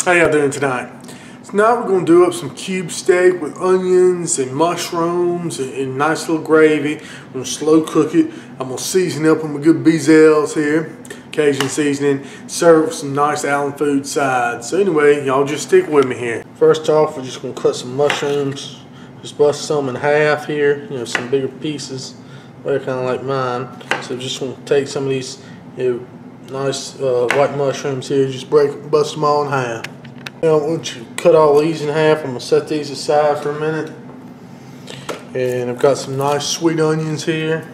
How y'all doing tonight? So now we're going to do up some cube steak with onions and mushrooms and nice little gravy. I'm going to slow cook it. I'm going to season up with my good BeaZell's here, Cajun seasoning. Serve with some nice Allen food sides. So anyway, y'all just stick with me here. First off, we're just going to cut some mushrooms. Just bust some in half here, some bigger pieces. They're kind of like mine. So just going to take some of these nice white mushrooms here, just bust them all in half. Now once you cut all these in half, I'm going to set these aside for a minute. And I've got some nice sweet onions here.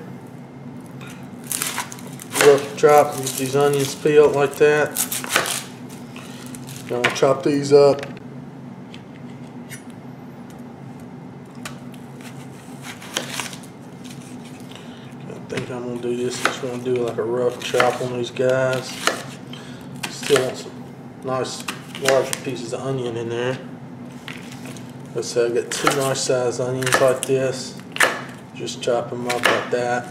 Rough chop, get these onions peeled like that. Now I'll chop these up. I think I'm going to do this. Just want to do like a rough chop on these guys. Still want some nice large pieces of onion in there. Let's say I've got two nice sized onions like this. Just chop them up like that.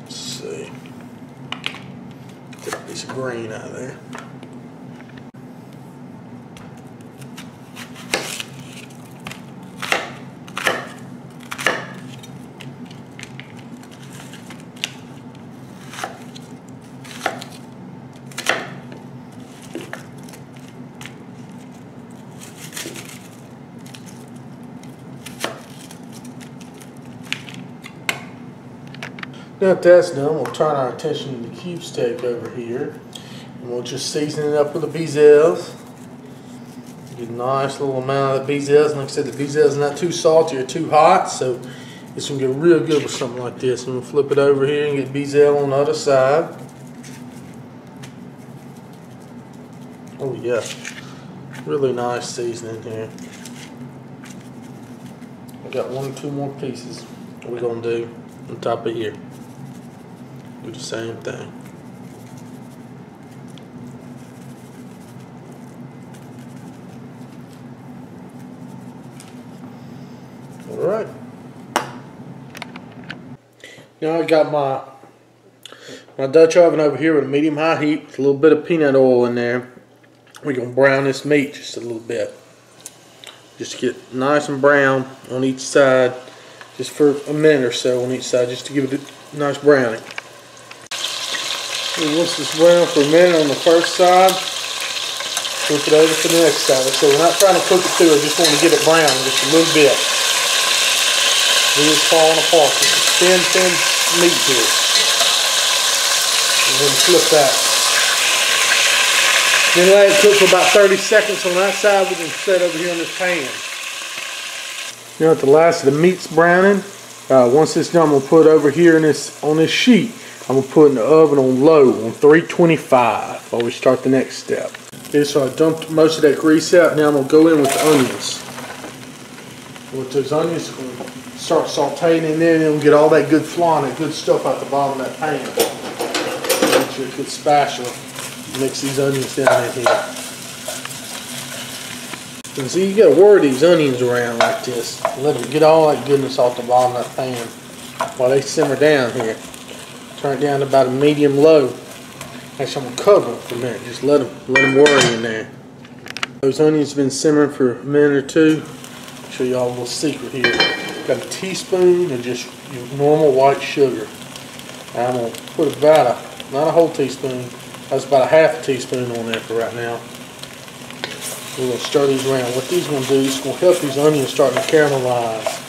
Let's see. Get a piece of green out of there. Now that that's done, we'll turn our attention to the cube steak over here. And we'll just season it up with the BeaZell's. Get a nice little amount of the BeaZell's. Like I said, the BeaZell's not too salty or too hot, so it's going to get real good with something like this. And we'll flip it over here and get BeaZell's on the other side. Oh yeah, really nice seasoning here. I've got 1 or 2 more pieces we're going to do on top of here. Do the same thing. Alright. Now I got my Dutch oven over here with a medium high heat with a little bit of peanut oil in there. We're going to brown this meat just a little bit. Just to get nice and brown on each side, just for a minute or so on each side, just to give it a nice browning. And once it's brown for a minute on the first side, flip it over to the next side. So we're not trying to cook it through, I just want to get it brown just a little bit. It's falling apart. It's a thin meat here. And then flip that. Then let it cook for about 30 seconds on that side. We can set over here on this pan. Now at the last of the meat's browning, once it's done, we'll put it over here on this sheet. I'm going to put it in the oven on low on 325 while we start the next step. Okay, so I dumped most of that grease out. Now I'm going to go in with the onions. With those onions, I'm going to start sauteing in there, and then we'll get all that good flan, that good stuff out the bottom of that pan. Get you a good spatula. Mix these onions down in here. And see, you got to whir these onions around like this. Let them get all that goodness off the bottom of that pan while they simmer down here. Turn it down to about a medium low. Actually, I'm going to cover them for a minute. Just let them whir in there. Those onions have been simmering for a minute or two. I'll show you all a little secret here. Got a teaspoon of just your normal white sugar. And I'm going to put about not a whole teaspoon, that's about a half a teaspoon on there for right now. We're going to stir these around. What these are going to do is going to help these onions start to caramelize.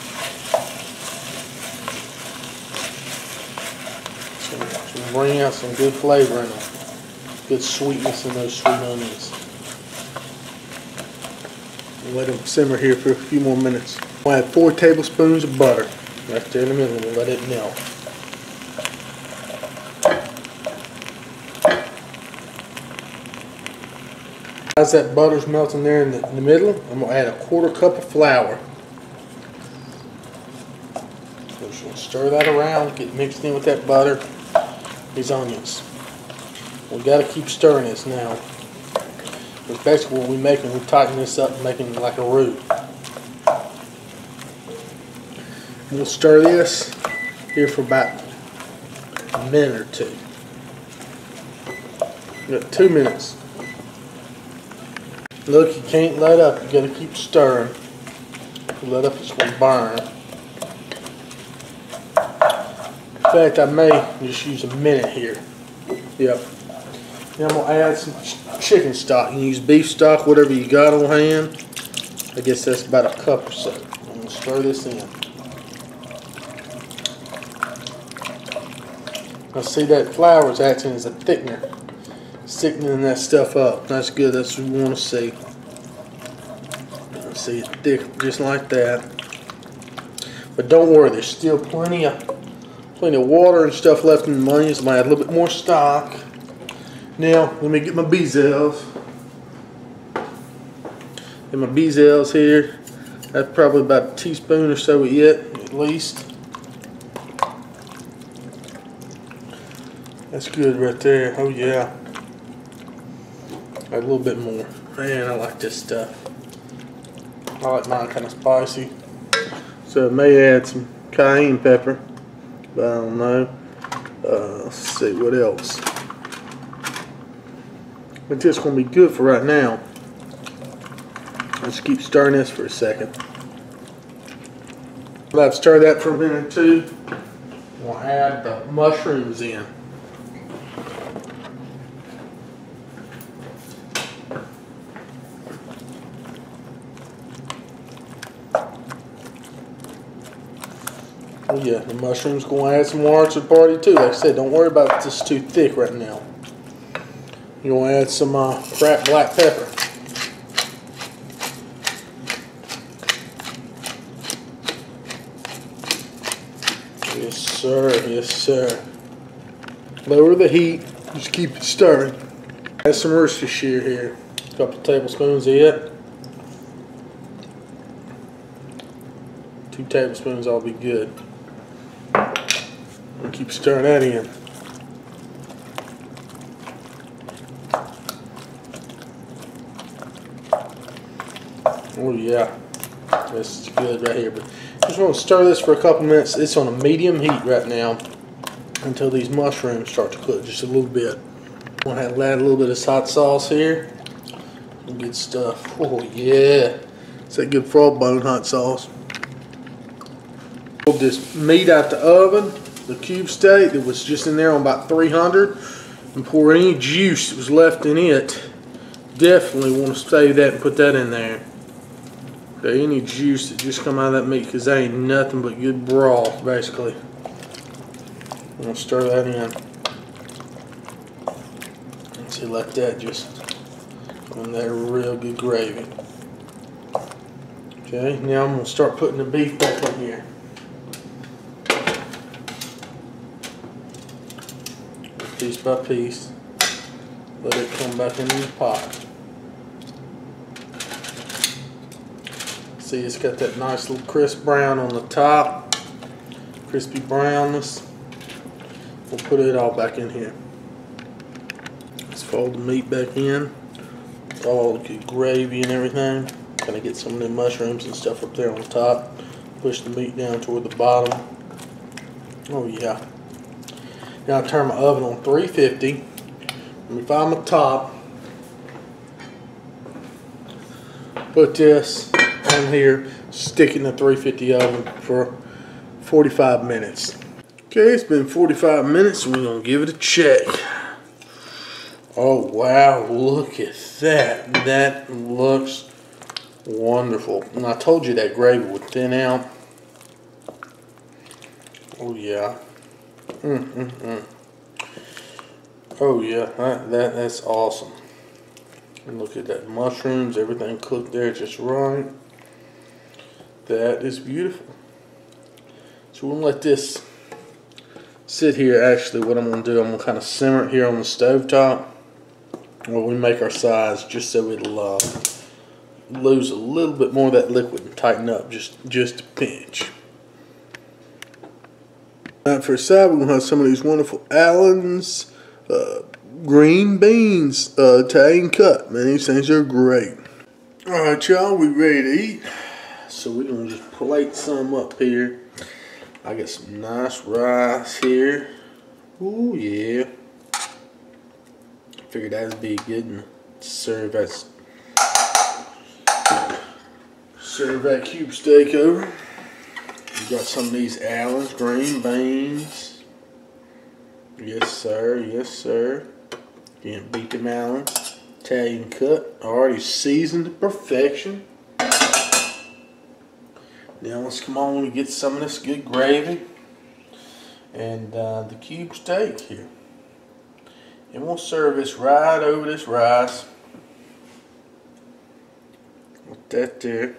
It's going to bring out some good flavor in them. Good sweetness in those sweet onions. We'll let them simmer here for a few more minutes. We'll add 4 tablespoons of butter right there in the middle. We'll let it melt. As that butter's melting there in the middle, I'm going to add a 1/4 cup of flour. So just going to stir that around, get mixed in with that butter, these onions. We've got to keep stirring this now. Because basically what we're making, we're tightening this up and making it like a roux. We'll stir this here for about a minute or two. We've got 2 minutes. Look, you can't let up. You gotta keep stirring. If you let up, it's gonna burn. In fact, I may just use a minute here. Yep. Now I'm gonna add some chicken stock. You can use beef stock, whatever you got on hand. I guess that's about a cup or so. I'm gonna stir this in. Now see that flour is acting as a thickener, thickening that stuff up. That's good. That's what we want to see. See it thick, just like that. But don't worry, there's still plenty of water and stuff left in the onions. I might add a little bit more stock. Now let me get my BeaZell's. Get my BeaZell's here. That's probably about a teaspoon or so yet, at least. That's good right there. Oh yeah. A little bit more. Man, I like this stuff. I like mine kind of spicy. So I may add some cayenne pepper. But I don't know. Let's see what else. But this is going to be good for right now. Let's keep stirring this for a second. I've stirred that for a minute or two. We'll add the mushrooms in. Oh yeah, the mushrooms going to add some water to the party too. Like I said, don't worry about if this is too thick right now. You're going to add some cracked black pepper. Yes sir, yes sir. Lower the heat, just keep it stirring. Add some Worcestershire here. A couple tablespoons of it. 2 tablespoons ought to be good. We'll keep stirring that in. Oh yeah, this is good right here. But just want to stir this for a couple minutes. It's on a medium heat right now until these mushrooms start to cook just a little bit. I'm going to add a little bit of hot sauce here. Some good stuff. Oh yeah, it's that good frog bone hot sauce. Pulled this meat out the oven, the cube steak that was just in there on about 300, and pour any juice that was left in it. Definitely want to save that and put that in there. Okay, any juice that just come out of that meat, because that ain't nothing but good broth, basically. I'm going to stir that in. And see, let that just go in there, real good gravy. Okay, now I'm going to start putting the beef back in here. Piece by piece. Let it come back into the pot. See, it's got that nice little crisp brown on the top. Crispy brownness. We'll put it all back in here. Let's fold the meat back in. All the good gravy and everything. Kind of get some of the mushrooms and stuff up there on top. Push the meat down toward the bottom. Oh yeah. Now I turn my oven on 350. Let me find my top. Put this on here, stick it in the 350 oven for 45 minutes. Okay, it's been 45 minutes, so we're going to give it a check. Oh wow, look at that. That looks wonderful. And I told you that gravy would thin out. Oh yeah. Oh yeah, that's awesome. And look at that mushrooms, everything cooked there just right. That is beautiful. So we're gonna let this sit here. Actually, what I'm gonna do, I'm gonna kind of simmer it here on the stove top while we make our sides, just so it'll lose a little bit more of that liquid and tighten up just a pinch. For a side, we're going to have some of these wonderful Allen's green beans, Italian cut. Man, these things are great. Alright, y'all, we ready to eat. So we're going to just plate some up here. I got some nice rice here. Ooh, yeah. Figured that would be good and serve as Serve that cube steak over. We got some of these Allen's green beans. Yes sir, yes sir. Can't beat them Allen's. Italian cut, already seasoned to perfection. Now let's come on and get some of this good gravy and the cube steak here. And we'll serve this right over this rice. With that there.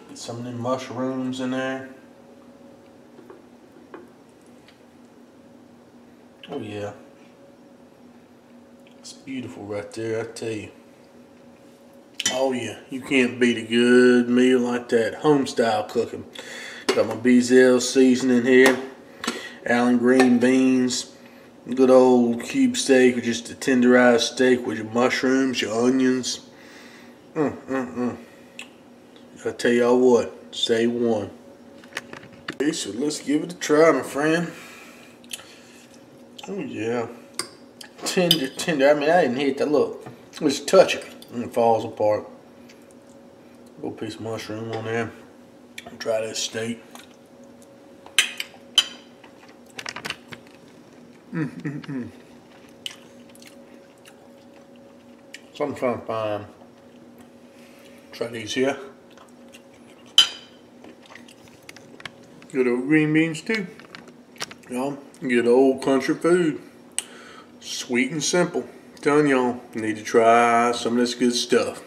Get some of them mushrooms in there. Oh yeah. It's beautiful right there, I tell you. Oh yeah, you can't beat a good meal like that. Home style cooking. Got my BeaZell's seasoning here. Allen green beans. Good old cube steak, or just a tenderized steak with your mushrooms, your onions. I tell y'all what, say one. Okay, so let's give it a try, my friend. Oh yeah, tender. I mean, I didn't hit that. Look, just touch it and it falls apart. Little piece of mushroom on there. Try that steak. So I'm trying to find. Try these here. Good old green beans too. Y'all, good old country food. Sweet and simple. Telling y'all, need to try some of this good stuff.